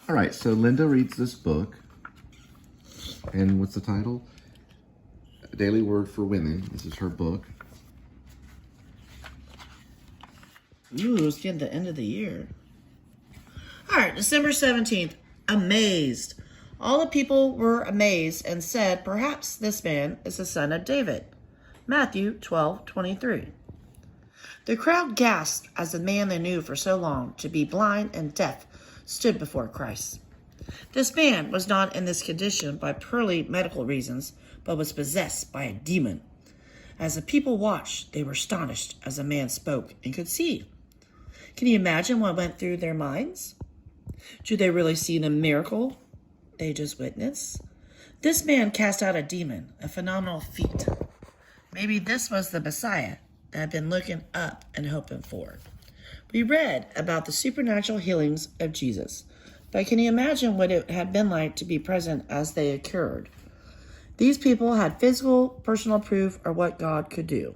All right, so Linda reads this book. And what's the title? A Daily Word for Women. This is her book. Ooh, it's getting the end of the year. All right, December 17th. Amazed. All the people were amazed and said, perhaps this man is the son of David. Matthew 12:23. The crowd gasped as the man they knew for so long to be blind and deaf stood before Christ. This man was not in this condition by purely medical reasons, but was possessed by a demon. As the people watched, they were astonished as the man spoke and could see. Can you imagine what went through their minds? Do they really see the miracle they just witnessed? This man cast out a demon, a phenomenal feat. Maybe this was the Messiah that had been looking up and hoping for. We read about the supernatural healings of Jesus, but can you imagine what it had been like to be present as they occurred? These people had physical, personal proof of what God could do.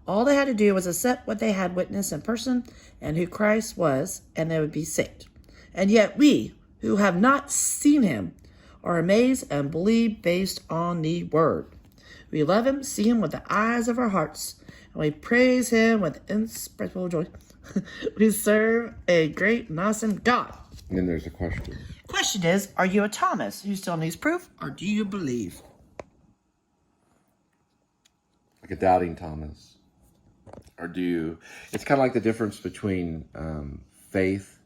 All they had to do was accept what they had witnessed in person and who Christ was, and they would be saved. And yet we, who have not seen him, are amazed and believe based on the word. We love him, see him with the eyes of our hearts, and we praise him with inexpressible joy. We serve a great and awesome God. And then there's a question. Question is, are you a Thomas who still needs proof, or do you believe? Like a doubting Thomas. Or do you... It's kind of like the difference between faith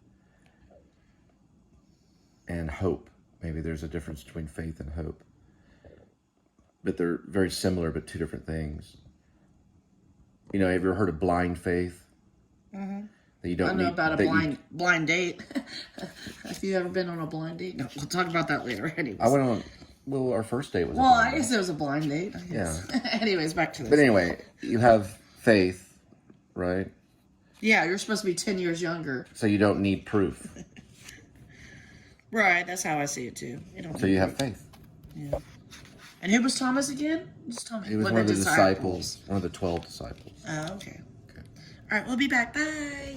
and hope. Maybe there's a difference between faith and hope. But they're very similar, but two different things. You know, have you ever heard of blind faith? Mm-hmm. That you don't I know need, about a blind date. Have you ever been on a blind date? No, we'll talk about that later. Anyways. I went on... Well, our first date was a Well, blind I guess date. it was a blind date. I guess. Yeah. Anyways, back to this. But anyway, you have faith, right? Yeah, you're supposed to be 10 years younger. So you don't need proof. Right, that's how I see it too. So you have faith. Yeah. And who was Thomas again? Just Thomas. He was one of the disciples. One of the 12 disciples. Oh, okay. All right, we'll be back. Bye.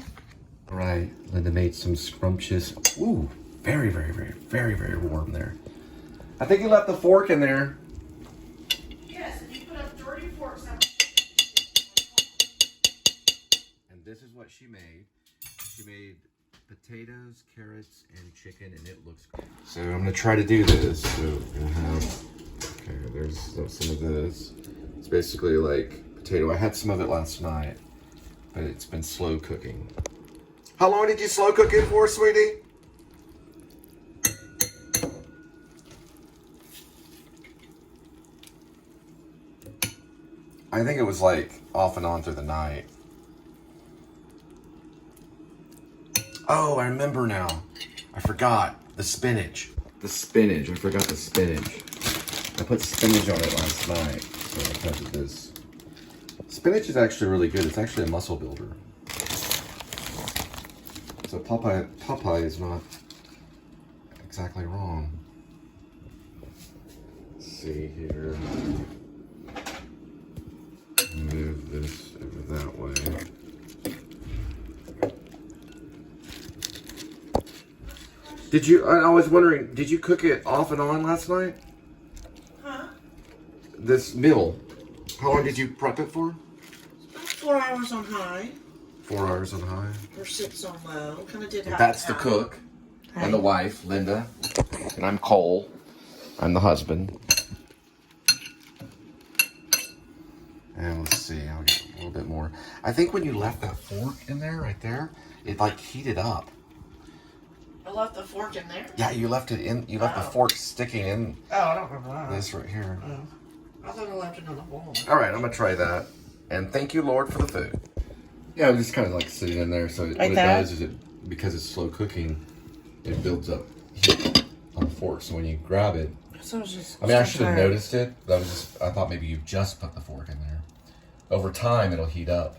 All right, Linda made some scrumptious. Ooh, very, very, very, very, very warm there. I think you left the fork in there. Yes, and you put up dirty forks out. And this is what she made. She made potatoes, carrots, and chicken, and it looks good. So I'm gonna try to do this. So we're gonna have, okay, there's some of this. It's basically like potato. I had some of it last night, but it's been slow cooking. How long did you slow cook it for, sweetie? I think it was like off and on through the night. Oh, I remember now. I forgot the spinach. The spinach. I forgot the spinach. I put spinach on it last night. So because of this. Spinach is actually really good. It's actually a muscle builder. So Popeye is not exactly wrong. Let's see here. Move this over that way. Did you, I was wondering, did you cook it off and on last night? Huh? This meal, how long did you prep it for? 4 hours on high. 4 hours on high. Or 6 on low. Kind of did half. That's the cook. Hey. And the wife, Linda. And I'm Cole. I'm the husband. And let's see, I'll get a little bit more. I think when you left that fork in there, right there, it like heated up. I left the fork in there? Yeah, you left it in, you left the fork sticking in. Oh, I don't remember that. This right here. Oh. I thought I left it on the bowl. All right, I'm gonna try that. And thank you, Lord, for the food. Yeah, it was just kind of like sitting in there. So like what it that? does is it, because it's slow cooking, it builds up heat on the fork. So when you grab it, So it was just, I mean, I should have noticed it. But I thought maybe you just put the fork in there. Over time, it'll heat up.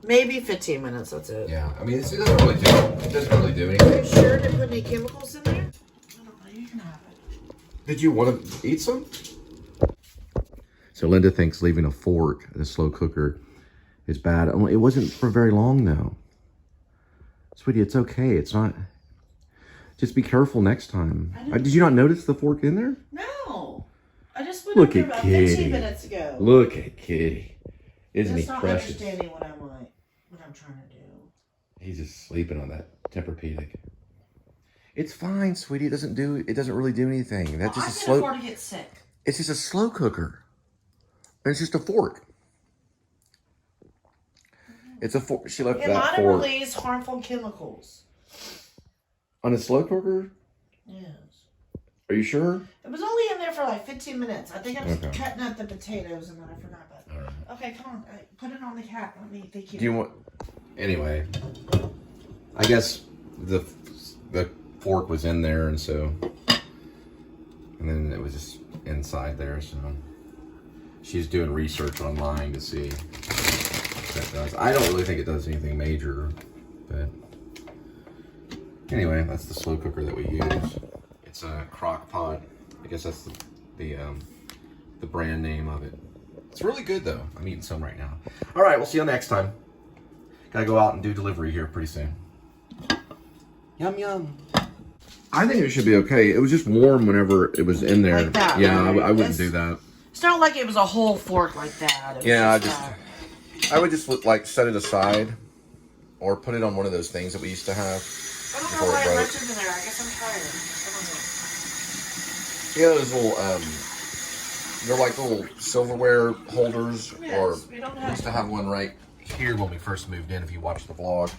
Maybe 15 minutes, that's it. Yeah, I mean, it doesn't really do. It doesn't really do anything. Are you sure didn't put any chemicals in there? I don't know, you can have it. Did you want to eat some? So Linda thinks leaving a fork in a slow cooker is bad. It wasn't for very long though. Sweetie, it's okay. It's not. Just be careful next time. Did you not notice the fork in there? No. I just went Look up there at about Kitty. 15 minutes ago. Look at Kitty. Isn't he He's not precious? understanding what I'm trying to do. He's just sleeping on that Tempur-Pedic. It's fine, sweetie. It doesn't really do anything. That's just a slow. I can afford to get sick. It's just a slow cooker. And it's just a fork. It's a fork. She left It that might have fork released harmful chemicals. on a slow cooker. Yes. Are you sure? It was only in there for like 15 minutes. I think I was Okay. cutting up the potatoes and then I forgot about it. All right. Okay, come on. Put it on the cat. Let me thank you. Do you want? Anyway, I guess the fork was in there, and then it was just inside there. So she's doing research online to see what that does. I don't really think it does anything major, but anyway, that's the slow cooker that we use. It's a crock pot. I guess that's the brand name of it. It's really good though. I'm eating some right now. All right, we'll see you next time. Gotta go out and do delivery here pretty soon. Yum yum. I think it should be okay. It was just warm whenever it was in there. Like that, yeah, right? I wouldn't do that. It's not like it was a whole fork like that. It was Yeah, just I would just like set it aside, or put it on one of those things that we used to have. I don't know before it why I broke. left it in there. I guess I'm tired. Yeah, those little they're like little silverware holders, Yes, or we don't we have used to have one right here when we first moved in. If you watched the vlog,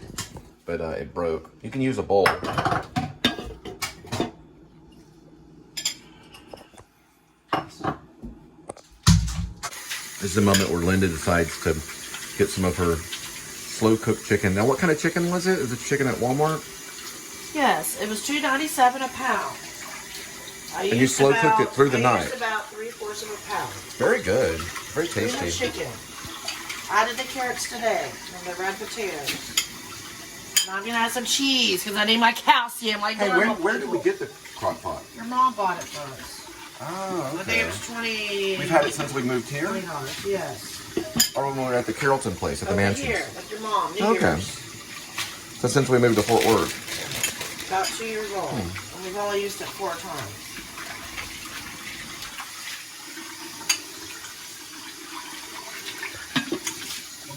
but it broke. You can use a bowl. This is the moment where Linda decides to get some of her slow cooked chicken. Now, what kind of chicken was it? Is it chicken at Walmart? Yes, it was $2.97 a pound. And you slow cooked it through the night. I used about 3/4 of a pound. Very good. Very Cream of tasty. chicken. Added the carrots today and the red potatoes. Now I'm gonna add some cheese because I need my calcium. Like Hey, normal where did we people. get the crock pot? Your mom bought it for us. Oh, I think it was 20. We've had it since we moved here? $20, yes. Or when we were at the Carrollton place at the Over mansion? here, with your mom. New Okay. Year's. So since we moved to Fort Worth. About 2 years old. And we've only used it 4 times.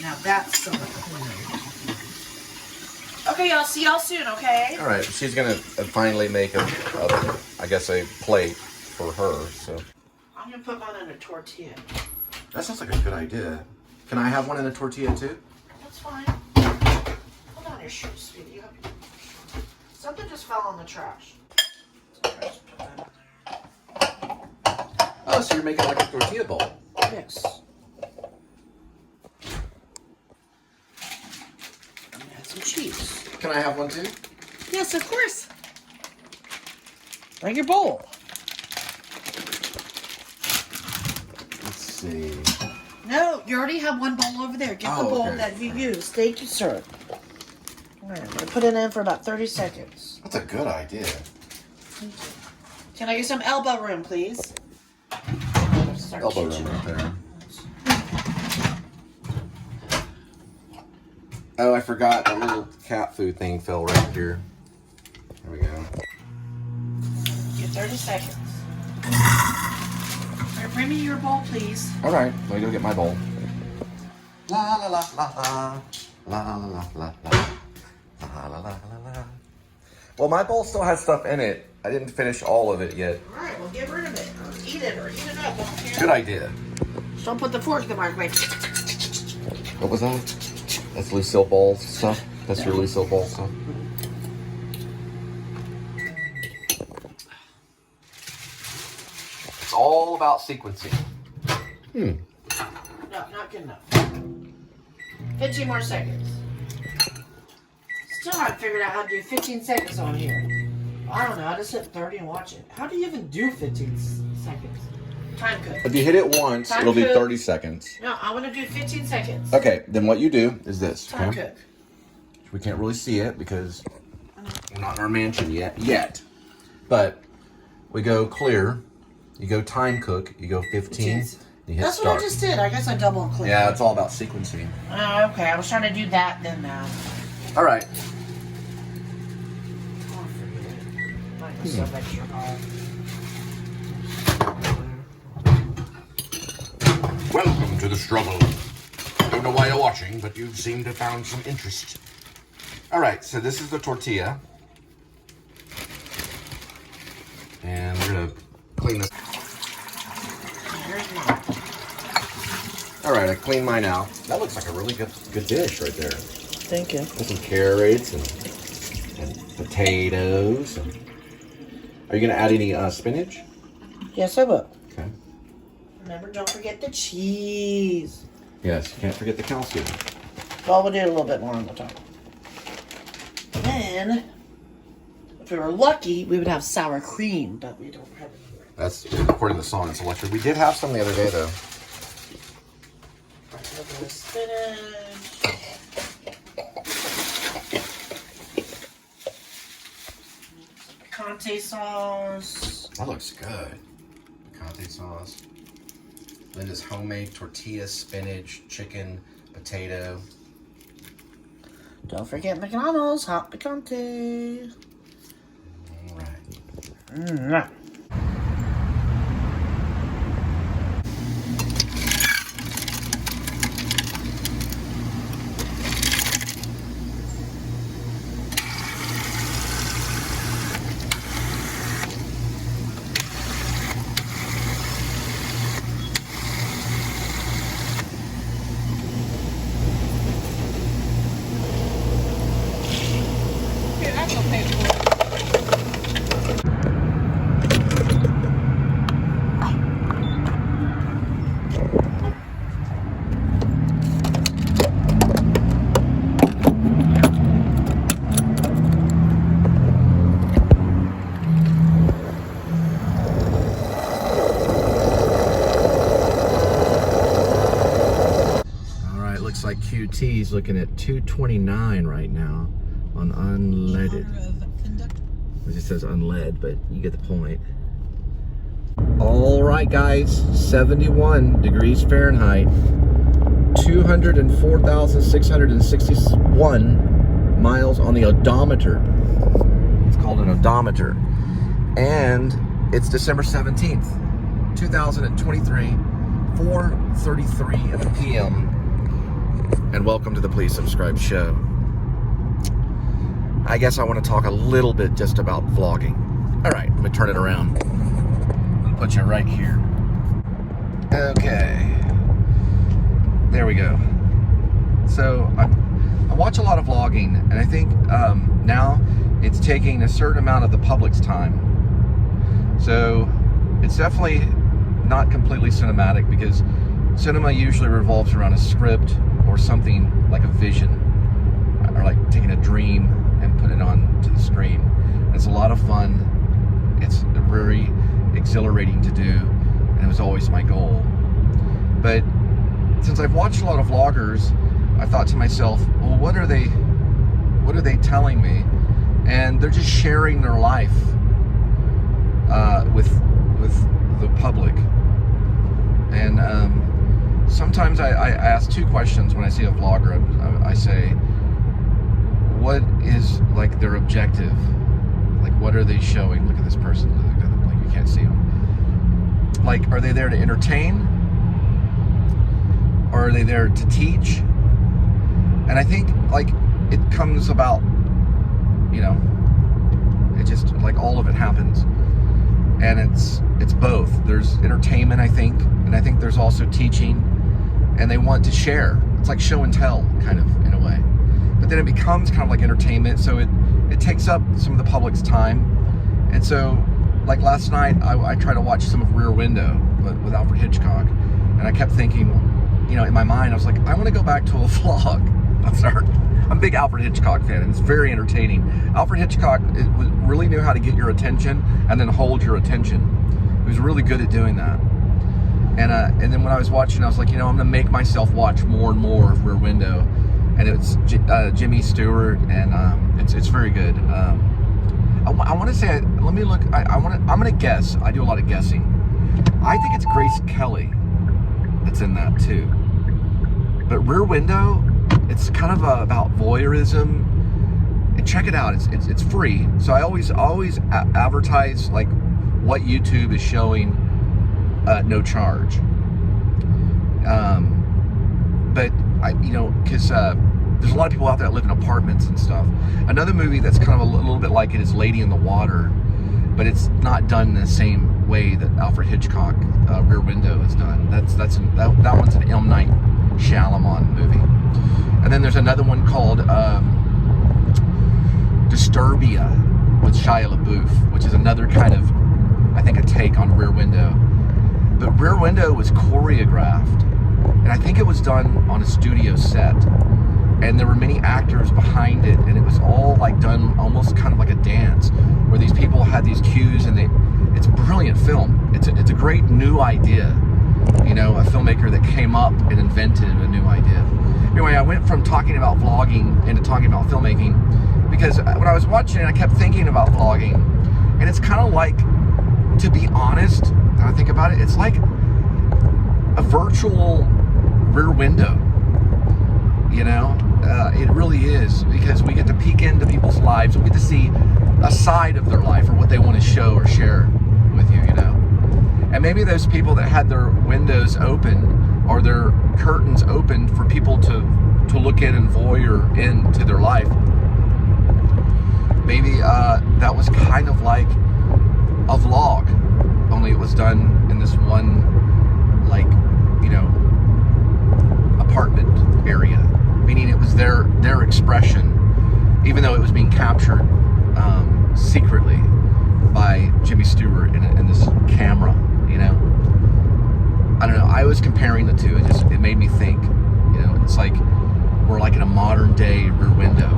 Now that's so clean. Okay, y'all. See y'all soon, okay? All right, she's gonna finally make I guess a plate for her. So I'm gonna put mine in a tortilla. that sounds like a good idea. Can I have one in a tortilla too? That's fine. Hold on your shoes, sweetie. You have- Something just fell in the trash. Just put that in there. Oh, so you're making like a tortilla bowl? Yes. I'm gonna add some cheese. Can I have one too? Yes, of course. Bring your bowl. Let's see. No, you already have one bowl over there. Get the Oh, bowl okay. that you used. Thank you, sir. All right, I'm gonna put it in for about 30 seconds. That's a good idea. Can I get some elbow room, please? Start Elbow teaching. room right there. Oh, I forgot a little cat food thing fell right here. There we go. Get 30 seconds. All right, bring me your bowl, please. All right, let me go get my bowl. La la la la la la la la la la la la la. Well, my bowl still has stuff in it. I didn't finish all of it yet. All right, well, get rid of it. Or eat it up. I don't care. Good idea. Just don't put the fork in the microwave. What was that? That's Lucille Ball stuff. That's your Lucille Ball stuff. It's all about sequencing. No, not good enough. 15 more seconds. Still haven't figured out how to do 15 seconds on here. I don't know. I just hit 30 and watch it. How do you even do 15 seconds? Time cook. If you hit it once, Time it'll be cook. 30 seconds. No, I want to do 15 seconds. Okay, then what you do is this. Time Okay? cook. We can't really see it because we're not in our mansion yet. But we go clear, you go time cook, you go 15, you hit That's start. what I just did. I guess I double clicked. Yeah, it's all about sequencing. Oh, okay. I was trying to do that then now. All right. Oh, forget it. the stuff extra hard. Welcome to the struggle. Don't know why you're watching, but you seem to have found some interest. All right, so this is the tortilla. And we're gonna clean this. All right, I cleaned mine out. That looks like a really good dish right there. Thank you. With some carrots and potatoes. Are you gonna add any spinach? Yes, I will. Okay. Remember, don't forget the cheese. Yes, you can't forget the calcium. Well, we'll do a little bit more on the top. Then, if we were lucky, we would have sour cream, but we don't have it. That's according to the song. It's electric. We did have some the other day, though. A little bit of spinach. Picante sauce. That looks good. Picante sauce. Linda's homemade tortilla, spinach, chicken, potato. Don't forget McDonald's hot picante. All right. Like QT's looking at 229 right now on unleaded. It just says unlead, but you get the point. All right, guys, 71 degrees Fahrenheit, 204,661 miles on the odometer. It's called an odometer. And it's December 17th, 2023, 4:33 p.m. And welcome to the Please Subscribe show. I guess I want to talk a little bit just about vlogging. All right, let me turn it around. I'll put you right here. Okay. There we go. So I watch a lot of vlogging, and I think now it's taking a certain amount of the public's time. So it's definitely not completely cinematic, because cinema usually revolves around a script or something like a vision, or like taking a dream and putting it on to the screen. It's a lot of fun. It's very exhilarating to do, and it was always my goal. But since I've watched a lot of vloggers, I thought to myself, well, what are they telling me? And they're just sharing their life with the public. And sometimes I ask two questions when I see a vlogger. I say, what is like their objective? Like, what are they showing? Look at this person. Like, you can't see them. Like, are they there to entertain? Or are they there to teach? And I think, like, it comes about, you know, it just, like, all of it happens. And it's both. There's entertainment, I think, and I think there's also teaching, and they want to share. It's like show and tell, kind of, in a way. But then it becomes kind of like entertainment, so it takes up some of the public's time. And so, like last night, I tried to watch some of Rear Window with Alfred Hitchcock, and I kept thinking, you know, in my mind, I was like, I want to go back to a vlog. I'm a big Alfred Hitchcock fan, and it's very entertaining. Alfred Hitchcock really knew how to get your attention and then hold your attention. He was really good at doing that. And then when I was watching, I was like, you know, I'm gonna make myself watch more and more of Rear Window. And it's Jimmy Stewart, and it's very good. I want to say, let me look. I'm gonna guess. I do a lot of guessing. I think it's Grace Kelly that's in that too. But Rear Window, it's kind of about voyeurism, And check it out. It's free. So I always advertise like what YouTube is showing no charge. But because there's a lot of people out there that live in apartments and stuff. Another movie that's kind of a little bit like it is Lady in the Water, but it's not done in the same way that Alfred Hitchcock Rear Window is done. That one's an M. Night Shyamalan movie. And then there's another one called Disturbia with Shia LaBeouf, which is another kind of, I think, a take on Rear Window. But Rear Window was choreographed, and I think it was done on a studio set. And there were many actors behind it, and it was all like done almost kind of like a dance, where these people had these cues, and it's a brilliant film. It's a great new idea, a filmmaker that came up and invented a new idea. Anyway, I went from talking about vlogging into talking about filmmaking, because when I was watching it, I kept thinking about vlogging, and it's kind of like, to be honest, when I think about it, it's like a virtual Rear Window. It really is, because we get to peek into people's lives. We get to see a side of their life, or what they want to show or share with you, And maybe those people that had their windows open or their curtains open for people to look in and voyeur into their life, maybe that was kind of like a vlog, only it was done in this one, like, apartment area. Meaning it was their expression, even though it was being captured secretly by Jimmy Stewart in this camera, I don't know. I was comparing the two. It made me think, it's like we're like in a modern day Rear Window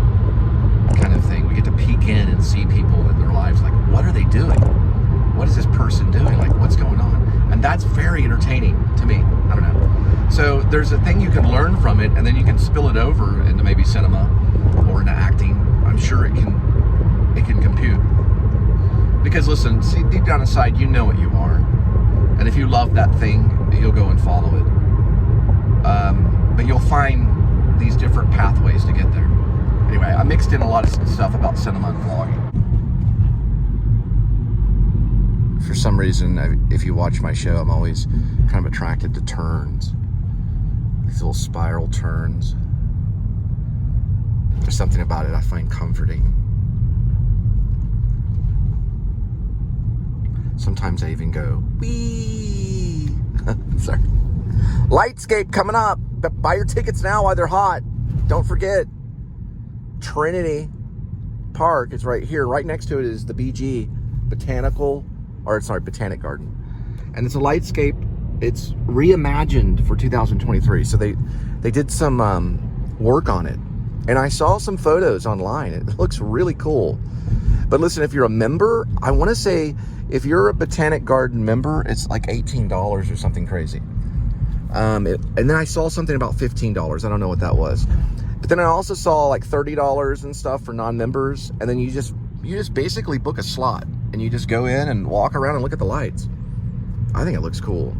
kind of thing. We get to peek in and see people in their lives. Like, what are they doing? What is this person doing? Like, what's going on? And that's very entertaining to me. I don't know. So there's a thing you can learn from it, and then you can spill it over into maybe cinema or into acting. I'm sure it can compute. Because listen, see, deep down inside, you know what you are. And if you love that thing, you'll go and follow it. But you'll find these different pathways to get there. Anyway, I mixed in a lot of stuff about cinema and vlogging. For some reason, if you watch my show, I'm always kind of attracted to turns. These little spiral turns. There's something about it I find comforting. Sometimes I even go, wee. Sorry. Lightscape coming up. Buy your tickets now while they're hot. Don't forget, Trinity Park is right here. Right next to it is the BG Botanic Garden. And it's a lightscape. It's reimagined for 2023. So they did some work on it. And I saw some photos online. It looks really cool. But listen, if you're a member, I want to say, if you're a Botanic Garden member, it's like $18 or something crazy. And then I saw something about $15. I don't know what that was. But then I also saw like $30 and stuff for non-members. And then you just basically book a slot. And you just go in and walk around and look at the lights. I think it looks cool.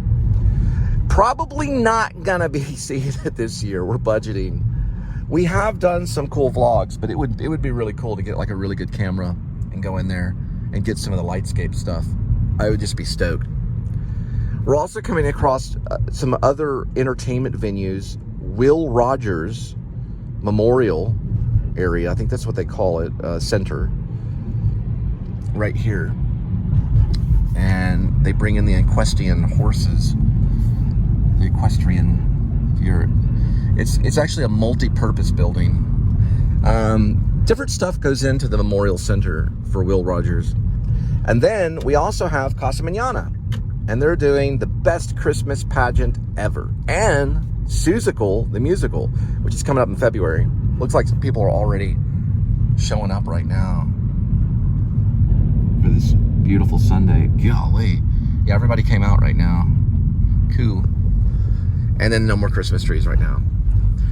Probably not gonna be seeing it this year. We're budgeting. We have done some cool vlogs, but it would be really cool to get like a really good camera and go in there and get some of the lightscape stuff. I would just be stoked. We're also coming across some other entertainment venues. Will Rogers Memorial area, I think that's what they call it, center, right here. And they bring in the equestrian horses. The equestrian, it's actually a multi-purpose building. Different stuff goes into the Memorial Center for Will Rogers. And then we also have Casa Mañana, and they're doing the best Christmas pageant ever. And Seussical, the musical, which is coming up in February. Looks like some people are already showing up right now for this beautiful Sunday. Golly. Yeah, everybody came out right now. Cool. And then no more Christmas trees right now.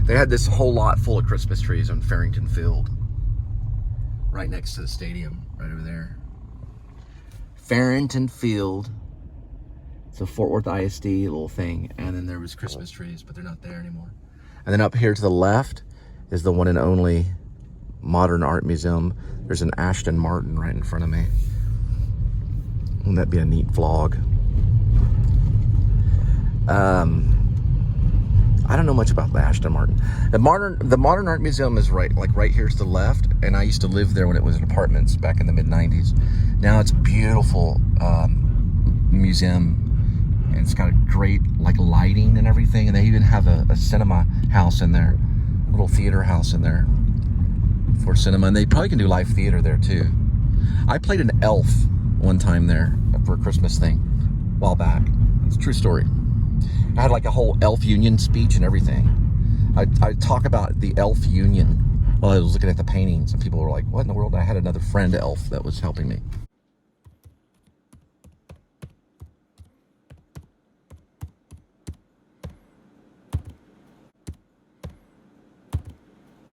They had this whole lot full of Christmas trees on Farrington Field, right next to the stadium, right over there. Farrington Field. It's a Fort Worth ISD little thing. And then there was Christmas trees, but they're not there anymore. And then up here to the left is the one and only Modern Art Museum. There's an Aston Martin right in front of me. Wouldn't that be a neat vlog? I don't know much about the Aston Martin. The Modern Art Museum is right here to the left, and I used to live there when it was in apartments back in the mid-90s. Now it's a beautiful museum, and it's got a great lighting and everything, and they even have a cinema house in there, a little theater house in there for cinema, and they probably can do live theater there too. I played an elf one time there for a Christmas thing a while back. It's a true story. I had like a whole elf union speech and everything. I talk about the elf union while I was looking at the paintings, and people were like, what in the world? I had another friend elf that was helping me.